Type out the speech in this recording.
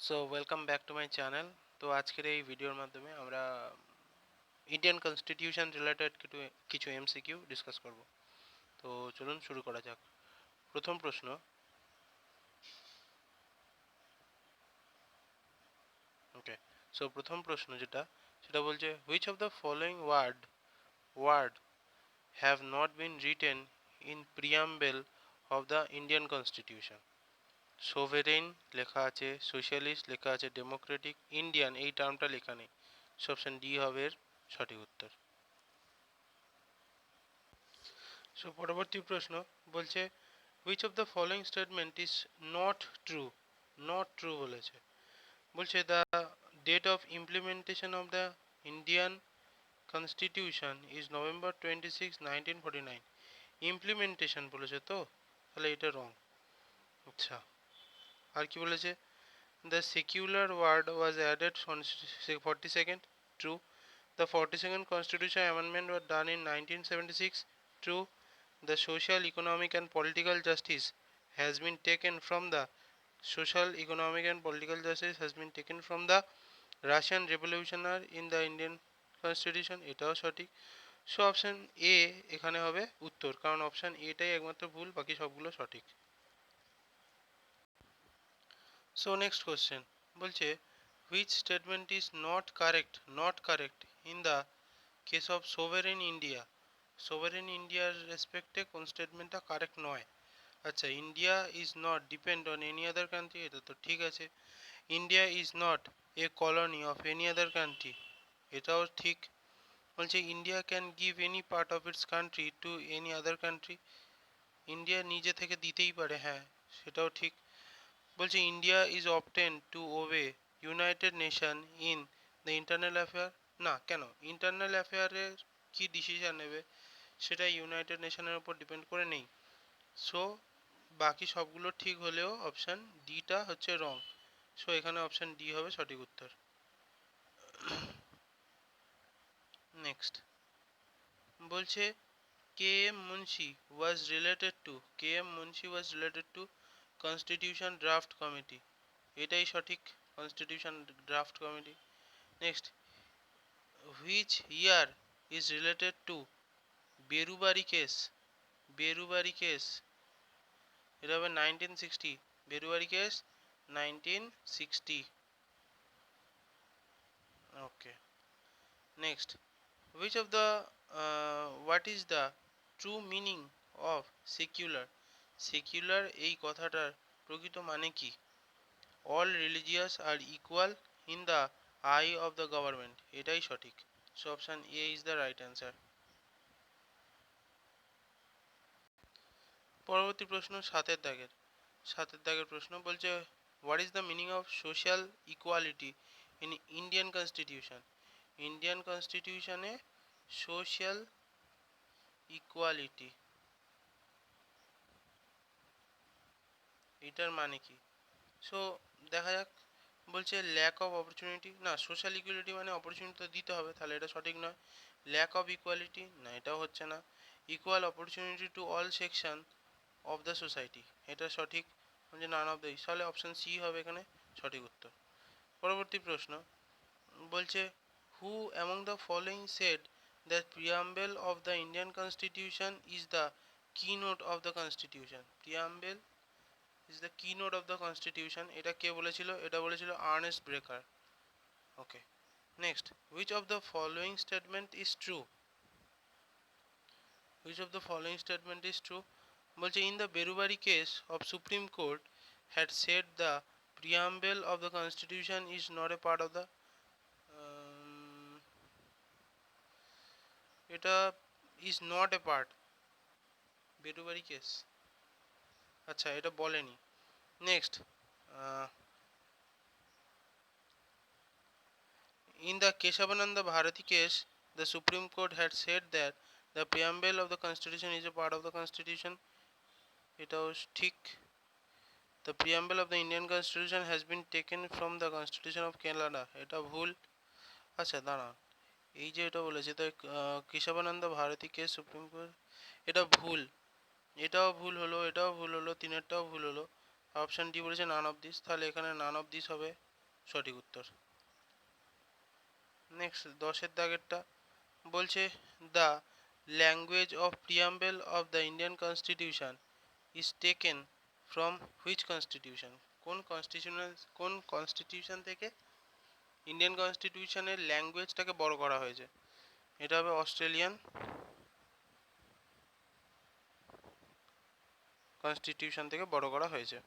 So welcome back to my channel. তো আজকের এই ভিডিওর মাধ্যমে আমরা ইন্ডিয়ান কনস্টিটিউশন রিলেটেড কিছু এমসিকিউ ডিসকাস করব। তো চলুন শুরু করা যাক। প্রথম প্রশ্ন, ওকে। সো প্রথম প্রশ্ন সেটা বলছে which of the following word have not been written in preamble of the Indian constitution? Sovereign লেখা আছে, সোশ্যালিস্ট লেখা আছে, ডেমোক্রেটিক, ইন্ডিয়ান এই টার্মটা লেখা নেই। অপশন ডি হবে এর সঠিক উত্তর। সো পরবর্তী প্রশ্ন বলছে which of the following statement is not true. Not true বলেছে। বলছে the date of implementation of the Indian constitution is November 26, 1949। Implementation বলেছে, তো তাহলে এটা রং। আচ্ছা, আর কি বলেছে? The secular word was added on 42nd। True. The 42nd constitutional amendment was done in 1976। True. The social, economic and political justice has been taken from the social, economic and political justice has been taken from the Russian revolutionary in the Indian constitution। এটাও সঠিক। So option A এখানে হবে উত্তর, কারণ option এটাই একমাত্র ভুল, বাকি সবগুলো সঠিক। সো নেক্সট কোশ্চেন বলছে which statement is not correct in the case of sovereign India. Sovereign ইন্ডিয়ার রেসপেক্টে কোন স্টেটমেন্টটা কারেক্ট নয়? আচ্ছা, India is not depend on any other country, এটা তো ঠিক আছে। India is not a colony of any other country, এটাও ঠিক। বলছে India can give any part of its country to any other country, India নিজে থেকে দিতেই পারে, হ্যাঁ সেটাও ঠিক। বলছে India is obtain two ওবে United nation in the internal affair. না, কেন? ইন্টারনাল অ্যাফেয়ারের কি ডিসিশন নেবে সেটা ইউনাইটেড নেশনের উপর ডিপেন্ড করে নেই। সো বাকি সবগুলো ঠিক হলেও অপশান ডিটা হচ্ছে রং। সো এখানে অপশান ডি হবে সঠিক উত্তর। নেক্সট বলছে K M Munshi was related to constitution draft committee, এটাই সঠিক, constitution draft committee. Next, which year is related to Berubari case. Berubari case এটা হবে 1960। Berubari case 1960। Okay. Next, which of the what is the true meaning of secular? secular এই কথাটার প্রকৃত মানে কি? all religious are equal in the eye of the government, এটাই সঠিক। so option a is the right answer। পরবর্তী প্রশ্ন সাতের দাগের প্রশ্ন বলছে what is the meaning of social equality in Indian constitution? Indian কনস্টিটিউশনে সোশ্যাল ইকুয়ালিটি এটার মানে কি? সো দেখা যাক। বলছে ল্যাক অফ অপরচুনিটি, না সোশ্যাল ইকুয়ালিটি মানে অপরচুনিটি তো দিতে হবে, তাহলে এটা সঠিক নয়। ল্যাক অফ ইকুয়ালিটি, না এটাও হচ্ছে না। Equal opportunity to all section of the society, এটা সঠিক। বলছে নান অফ দ্য, তাহলে অপশন সি হবে এখানে সঠিক উত্তর। পরবর্তী প্রশ্ন বলছে হু among the following said that preamble of the Indian constitution is the keynote of the constitution. Preamble is the keynote of the constitution, এটা কে বলেছিল? এটা বলেছিল Ernest Barker. Okay. Next, which of the following statement is true? which of the following statement is true? বলছে in the Berubari case of Supreme Court had said the preamble of the constitution is not a part of the এটা is not a part, Berubari case, আচ্ছা এটা বলেনি। Next, in the Keshavananda Bharati case, the Supreme Court had said that the preamble of the Constitution is a part of the Constitution. এটাও ঠিক। The preamble of the Indian Constitution has been taken from the Constitution of Canada, এটা ভুল। আচ্ছা দাঁড়া, এই যে এটা বলেছে তাই Kesavananda Bharati case supreme court, এটা ভুল। এটাও ভুল হলো, এটাও ভুল হলো, তিনেরটাও ভুল হলো। অপশন ডি বলেছে নান অফ দিস, তাহলে এখানে নান অফ দিস হবে সঠিক উত্তর। নেক্সট 10-এর দাগেরটা বলছে the language of preamble of the Indian constitution is taken from which constitution? কোন কনস্টিটিউশন থেকে ইন্ডিয়ান কনস্টিটিউশনের ল্যাঙ্গুয়েজটাকে বড় করা হয়েছে? এটা হবে অস্ট্রেলিয়ান কনস্টিটিউশন থেকে বড় করা হয়েছে।